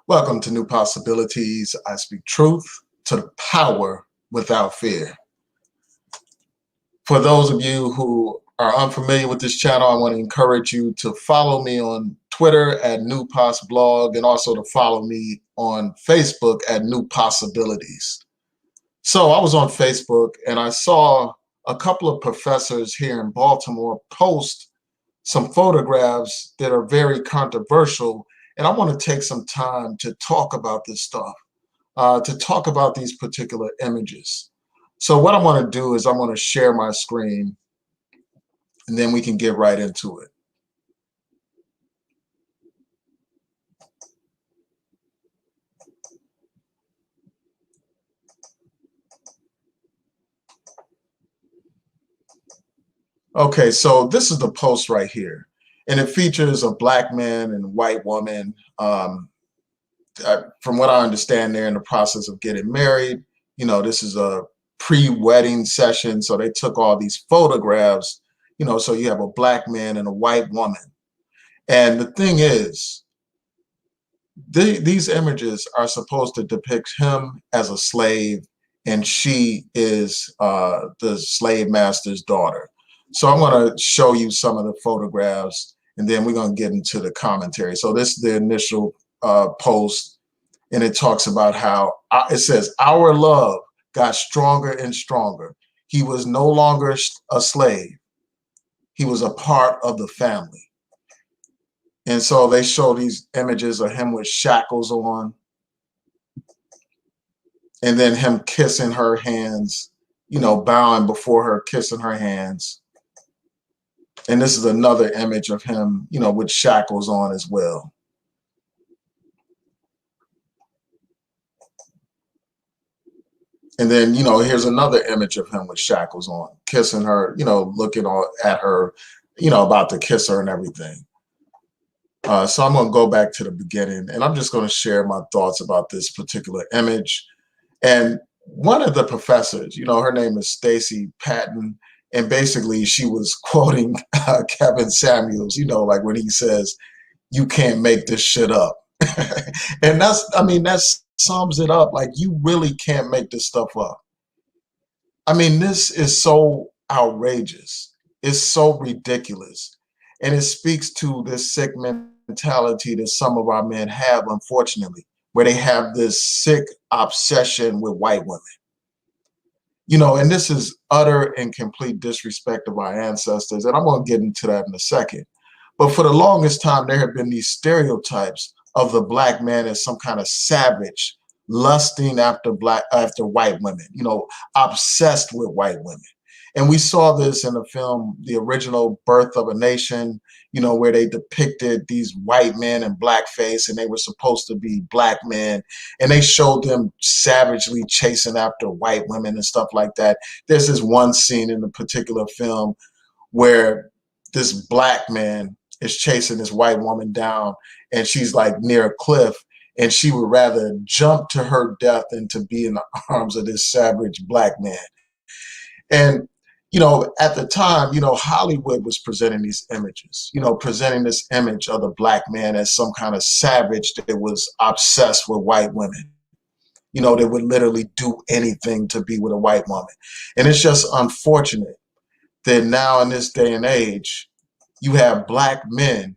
Welcome to New Possibilities. I speak truth to the power without fear. For those of you who are unfamiliar with this channel, I want to encourage you to follow me on Twitter at New Poss Blog and also to follow me on Facebook at New Possibilities. So I was on Facebook and I saw a couple of professors here in Baltimore post some photographs that are very controversial. And I want to take some time to talk about this stuff, to talk about these particular images. So what I want to do is I want to share my screen and then we can get right into it. Okay, so this is the post right here. And it features a black man and a white woman. From what I understand, they're in the process of getting married. You know, this is a pre-wedding session. So they took all these photographs, so you have a black man and a white woman. And the thing is, these images are supposed to depict him as a slave and she is the slave master's daughter. So I'm going to show you some of the photographs and then we're going to get into the commentary. So this is the initial post, and it talks about how it says, our love got stronger and stronger. He was no longer a slave. He was a part of the family. And so they show these images of him with shackles on, and then him kissing her hands, bowing before her, kissing her hands. And this is another image of him, with shackles on as well. And then, here's another image of him with shackles on, kissing her, looking at her, about to kiss her and everything. So I'm going to go back to the beginning and I'm just going to share my thoughts about this particular image. And one of the professors, her name is Stacy Patton, and basically she was quoting Kevin Samuels, like when he says, you can't make this shit up. And that sums it up. Like, you really can't make this stuff up. I mean, this is so outrageous. It's so ridiculous. And it speaks to this sick mentality that some of our men have, unfortunately, where they have this sick obsession with white women. And this is utter and complete disrespect of our ancestors. And I'm going to get into that in a second. But for the longest time, there have been these stereotypes of the black man as some kind of savage, lusting after white women, obsessed with white women. And we saw this in the film, the original Birth of a Nation, where they depicted these white men in blackface and they were supposed to be black men. And they showed them savagely chasing after white women and stuff like that. There's this one scene in the particular film where this black man is chasing this white woman down and she's like near a cliff and she would rather jump to her death than to be in the arms of this savage black man. And at the time, Hollywood was presenting these images, presenting this image of the black man as some kind of savage that was obsessed with white women, that would literally do anything to be with a white woman. And it's just unfortunate that now in this day and age, you have black men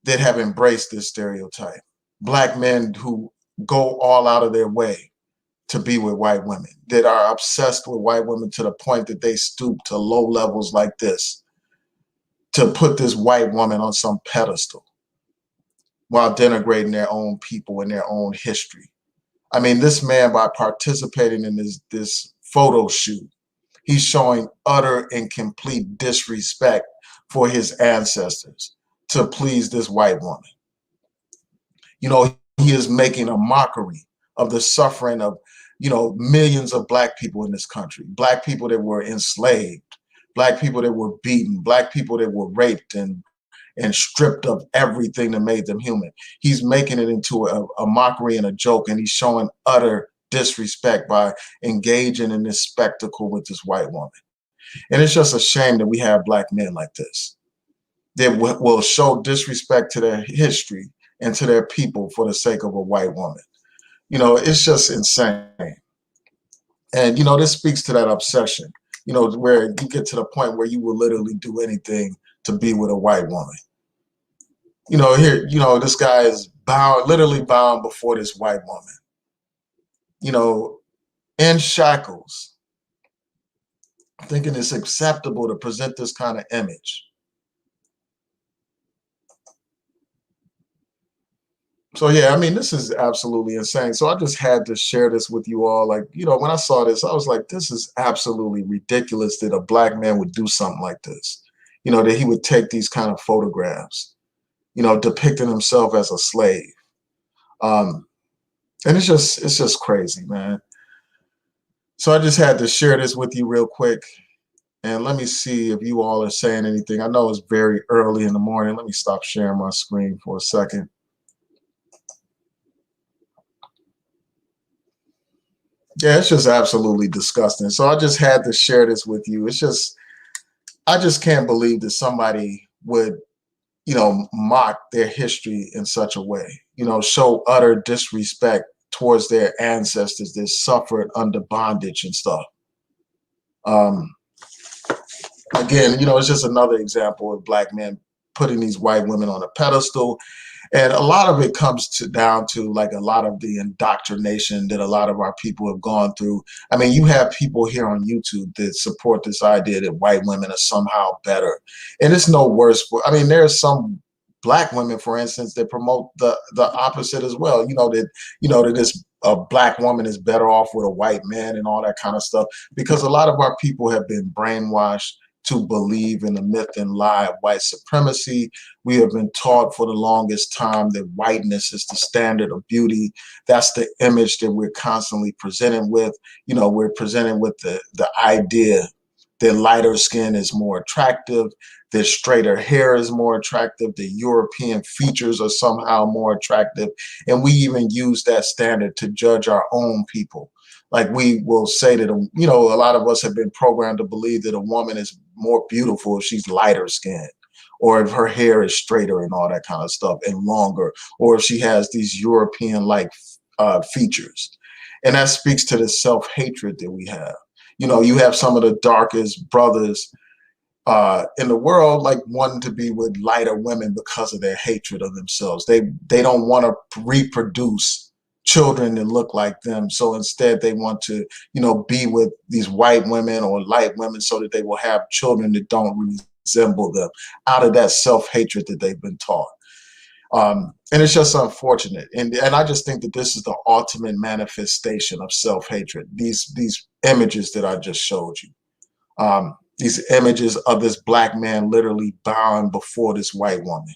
that have embraced this stereotype. Black men who go all out of their way to be with white women, that are obsessed with white women to the point that they stoop to low levels like this to put this white woman on some pedestal while denigrating their own people and their own history. I mean, this man, by participating in this photo shoot, he's showing utter and complete disrespect for his ancestors to please this white woman. He is making a mockery of the suffering of millions of black people in this country, black people that were enslaved, black people that were beaten, black people that were raped and stripped of everything that made them human. He's making it into a mockery and a joke, and he's showing utter disrespect by engaging in this spectacle with this white woman. And it's just a shame that we have black men like this that will show disrespect to their history into their people for the sake of a white woman. It's just insane. And, this speaks to that obsession, where you get to the point where you will literally do anything to be with a white woman. Here, this guy is bound, literally bound before this white woman, in shackles, thinking it's acceptable to present this kind of image. So yeah, I mean, this is absolutely insane. So I just had to share this with you all. Like, when I saw this, I was like, this is absolutely ridiculous that a black man would do something like this. That he would take these kind of photographs, depicting himself as a slave. And it's just crazy, man. So I just had to share this with you real quick. And let me see if you all are saying anything. I know it's very early in the morning. Let me stop sharing my screen for a second. Yeah, it's just absolutely disgusting. So I just had to share this with you. I just can't believe that somebody would, mock their history in such a way, show utter disrespect towards their ancestors that suffered under bondage and stuff. Again, it's just another example of black men putting these white women on a pedestal. And a lot of it comes down to like a lot of the indoctrination that a lot of our people have gone through. I mean, you have people here on YouTube that support this idea that white women are somehow better. And it's no worse. There's some black women, for instance, that promote the opposite as well. That this a black woman is better off with a white man and all that kind of stuff, because a lot of our people have been brainwashed to believe in the myth and lie of white supremacy. We have been taught for the longest time that whiteness is the standard of beauty. That's the image that we're constantly presented with. We're presented with the idea that lighter skin is more attractive, that straighter hair is more attractive, that European features are somehow more attractive. And we even use that standard to judge our own people. Like, we will say that, a lot of us have been programmed to believe that a woman is more beautiful if she's lighter skinned, or if her hair is straighter and all that kind of stuff and longer, or if she has these European-like features. And that speaks to the self-hatred that we have. You have some of the darkest brothers in the world, like, wanting to be with lighter women because of their hatred of themselves. They don't want to reproduce children that look like them. So instead they want to, be with these white women or light women so that they will have children that don't resemble them, out of that self-hatred that they've been taught. And it's just unfortunate. And I just think that this is the ultimate manifestation of self-hatred. These images that I just showed you. These images of this black man literally bowing before this white woman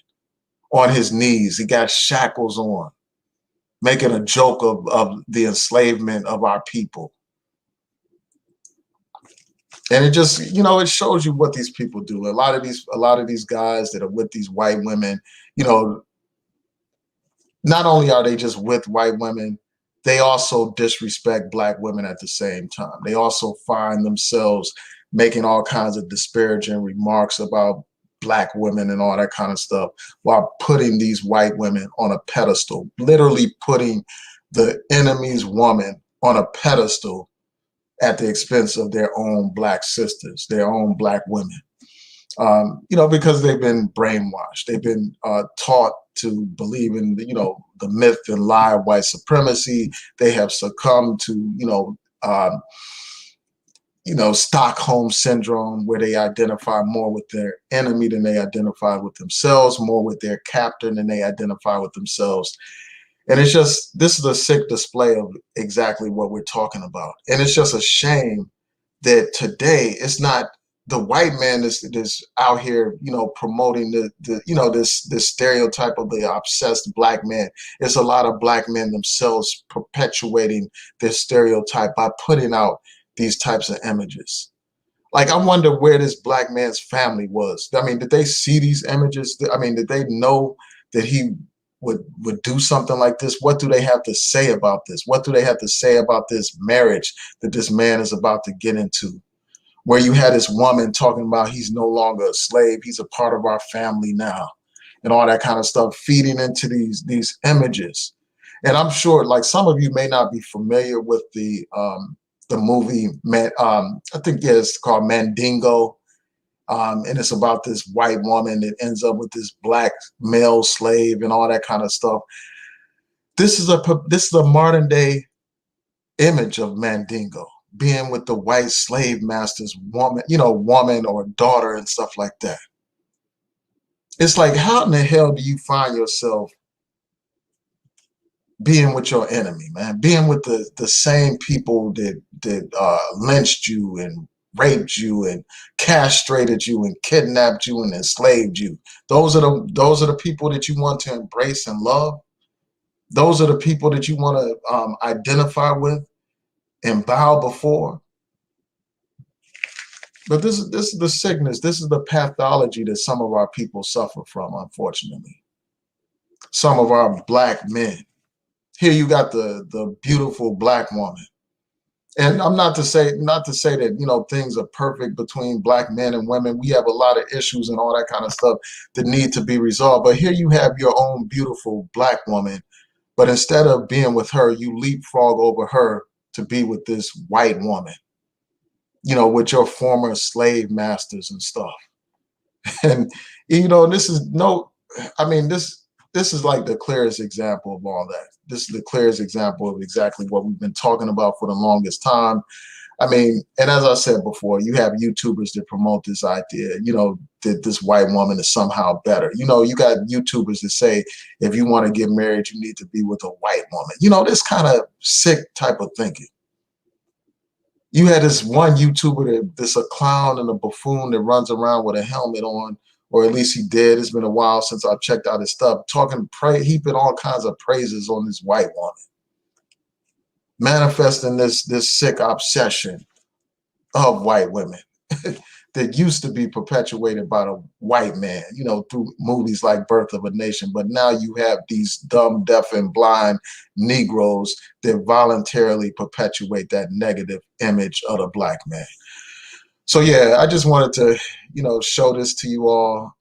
on his knees. He got shackles on, making a joke of the enslavement of our people. And it just, it shows you what these people do. A lot of these guys that are with these white women, not only are they just with white women, they also disrespect black women at the same time. They also find themselves making all kinds of disparaging remarks about black women and all that kind of stuff, while putting these white women on a pedestal, literally putting the enemy's woman on a pedestal at the expense of their own black sisters, their own black women. Because they've been brainwashed. They've been taught to believe in the myth and lie of white supremacy. They have succumbed to Stockholm syndrome, where they identify more with their enemy than they identify with themselves, more with their captor than they identify with themselves. And this is a sick display of exactly what we're talking about. And it's just a shame that today it's not the white man that's out here, promoting this stereotype of the obsessed black man. It's a lot of black men themselves perpetuating this stereotype by putting out these types of images. Like, I wonder where this black man's family was. I mean, did they see these images? I mean, did they know that he would do something like this? What do they have to say about this? What do they have to say about this marriage that this man is about to get into? Where you had this woman talking about he's no longer a slave, he's a part of our family now. and all that kind of stuff, feeding into these images. And I'm sure, like, some of you may not be familiar with the movie, man. I think, yeah, it's called Mandingo, and it's about this white woman that ends up with this black male slave and all that kind of stuff. This is a modern day image of Mandingo, being with the white slave master's woman, woman or daughter and stuff like that. It's like, how in the hell do you find yourself being with your enemy, man? Being with the same people that lynched you and raped you and castrated you and kidnapped you and enslaved you. Those are the people that you want to embrace and love. Those are the people that you want to identify with and bow before. But this is the sickness. This is the pathology that some of our people suffer from, unfortunately. Some of our black men. Here you got the beautiful black woman. And I'm not to say that, things are perfect between black men and women. We have a lot of issues and all that kind of stuff that need to be resolved. But here you have your own beautiful black woman, but instead of being with her, you leapfrog over her to be with this white woman, with your former slave masters and stuff. And this is no, I mean, this is like the clearest example of all that. This is the clearest example of exactly what we've been talking about for the longest time. I mean, and as I said before, you have YouTubers that promote this idea, that this white woman is somehow better. You got YouTubers that say, if you want to get married, you need to be with a white woman. This kind of sick type of thinking. You had this one YouTuber that's a clown and a buffoon that runs around with a helmet on, or at least he did. It's been a while since I've checked out his stuff, heaping all kinds of praises on this white woman, manifesting this sick obsession of white women that used to be perpetuated by the white man, through movies like Birth of a Nation. But now you have these dumb, deaf, and blind Negroes that voluntarily perpetuate that negative image of the black man. So yeah, I just wanted to, show this to you all.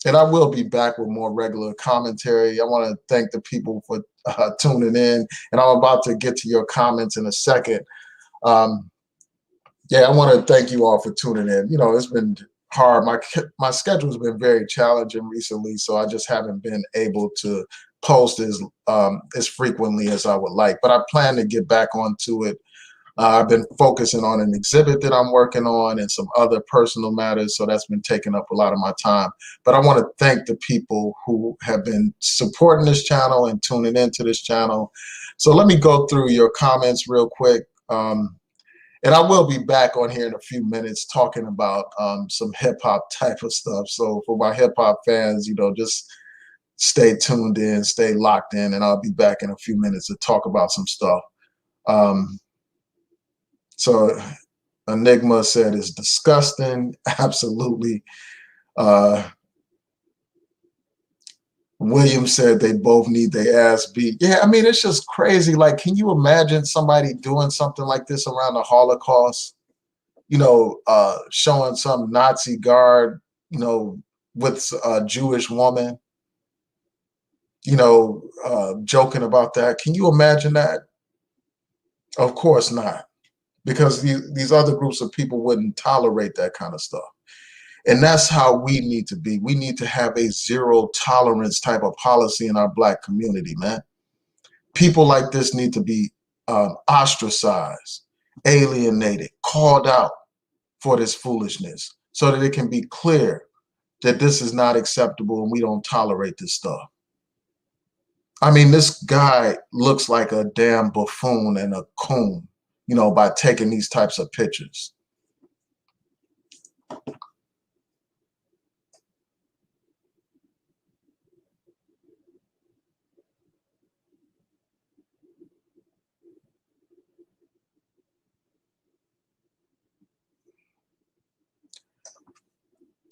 And I will be back with more regular commentary. I want to thank the people for tuning in, and I'm about to get to your comments in a second. Yeah, I want to thank you all for tuning in. It's been hard. My schedule's been very challenging recently, so I just haven't been able to post as frequently as I would like. But I plan to get back onto it. I've been focusing on an exhibit that I'm working on and some other personal matters, so that's been taking up a lot of my time. But I want to thank the people who have been supporting this channel and tuning into this channel. So let me go through your comments real quick. And I will be back on here in a few minutes talking about some hip hop type of stuff. So for my hip hop fans, just stay tuned in, stay locked in, and I'll be back in a few minutes to talk about some stuff. So Enigma said it's disgusting. Absolutely. William said they both need their ass beat. Yeah, I mean, it's just crazy. Like, can you imagine somebody doing something like this around the Holocaust? Showing some Nazi guard, with a Jewish woman, joking about that. Can you imagine that? Of course not, because these other groups of people wouldn't tolerate that kind of stuff. And that's how we need to be. We need to have a zero tolerance type of policy in our black community, man. People like this need to be ostracized, alienated, called out for this foolishness so that it can be clear that this is not acceptable and we don't tolerate this stuff. I mean, this guy looks like a damn buffoon and a coon, by taking these types of pictures.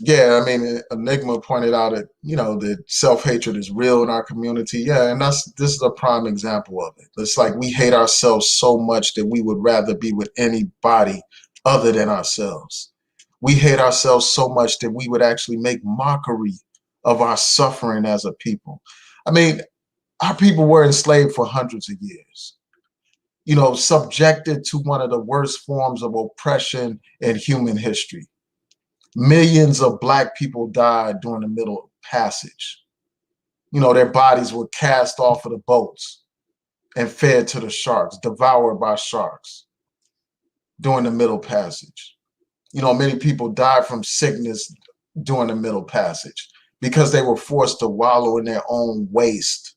Yeah, I mean, Enigma pointed out that, that self-hatred is real in our community. Yeah, and this is a prime example of it. It's like we hate ourselves so much that we would rather be with anybody other than ourselves. We hate ourselves so much that we would actually make mockery of our suffering as a people. I mean, our people were enslaved for hundreds of years, subjected to one of the worst forms of oppression in human history. Millions of Black people died during the Middle Passage. Their bodies were cast off of the boats and fed to the sharks, devoured by sharks during the Middle Passage. Many people died from sickness during the Middle Passage because they were forced to wallow in their own waste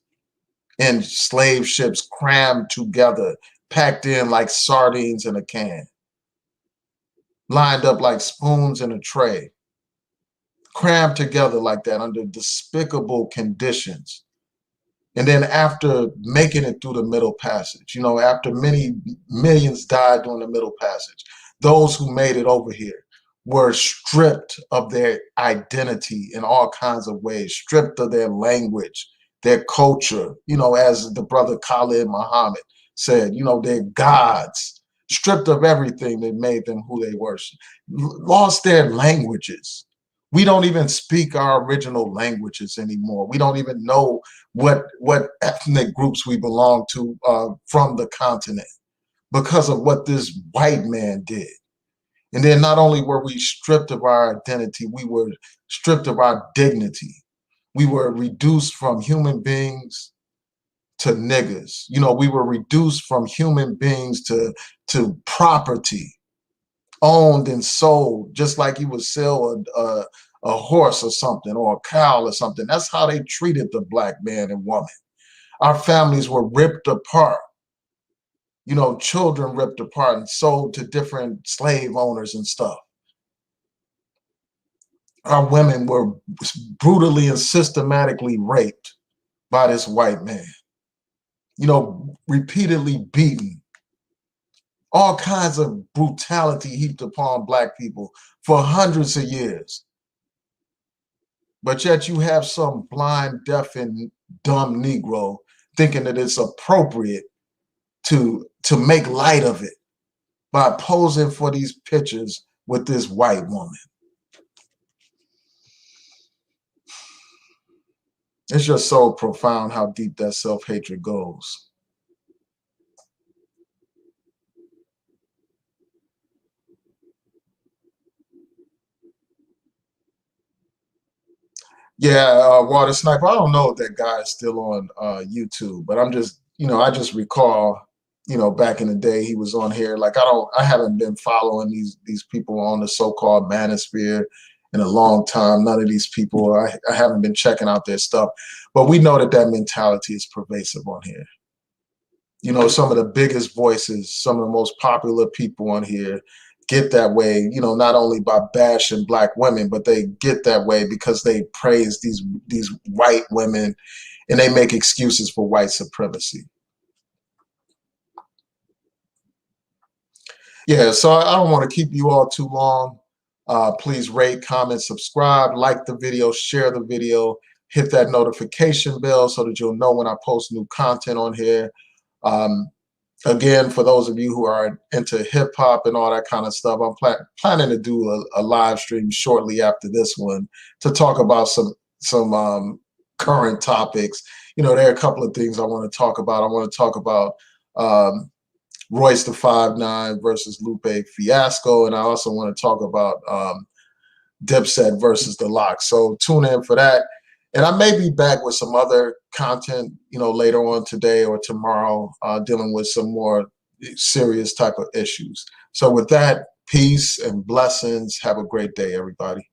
in slave ships crammed together, packed in like sardines in a can, lined up like spoons in a tray, crammed together like that under despicable conditions. And then after making it through the Middle Passage, after many millions died during the Middle Passage, those who made it over here were stripped of their identity in all kinds of ways, stripped of their language, their culture, as the brother Khalid Muhammad said, their gods, stripped of everything that made them who they were, lost their languages. We don't even speak our original languages anymore. We don't even know what ethnic groups we belong to from the continent because of what this white man did. And then not only were we stripped of our identity, we were stripped of our dignity. We were reduced from human beings to niggas. We were reduced from human beings to property, owned and sold, just like you would sell a horse or something, or a cow or something. That's how they treated the Black man and woman. Our families were ripped apart. Children ripped apart and sold to different slave owners and stuff. Our women were brutally and systematically raped by this white man, repeatedly beaten. All kinds of brutality heaped upon Black people for hundreds of years. But yet you have some blind, deaf, and dumb Negro thinking that it's appropriate to make light of it by posing for these pictures with this white woman. It's just so profound how deep that self-hatred goes. Yeah, Water Sniper. I don't know if that guy is still on YouTube, but I'm just, I just recall, back in the day he was on here. Like I haven't been following these people on the so-called manosphere in a long time. None of these people, I haven't been checking out their stuff, but we know that mentality is pervasive on here. Some of the biggest voices, some of the most popular people on here get that way, not only by bashing Black women, but they get that way because they praise these white women and they make excuses for white supremacy. Yeah, so I don't want to keep you all too long. Please rate, comment, subscribe, like the video, share the video, hit that notification bell so that you'll know when I post new content on here. Again, for those of you who are into hip hop and all that kind of stuff, I'm planning to do a live stream shortly after this one to talk about some current topics. There are a couple of things I want to talk about. I want to talk about Royce the 5'9" versus Lupe Fiasco, and I also want to talk about Dipset versus The Lock. So tune in for that. And I may be back with some other content, later on today or tomorrow, dealing with some more serious type of issues. So with that, peace and blessings. Have a great day, everybody.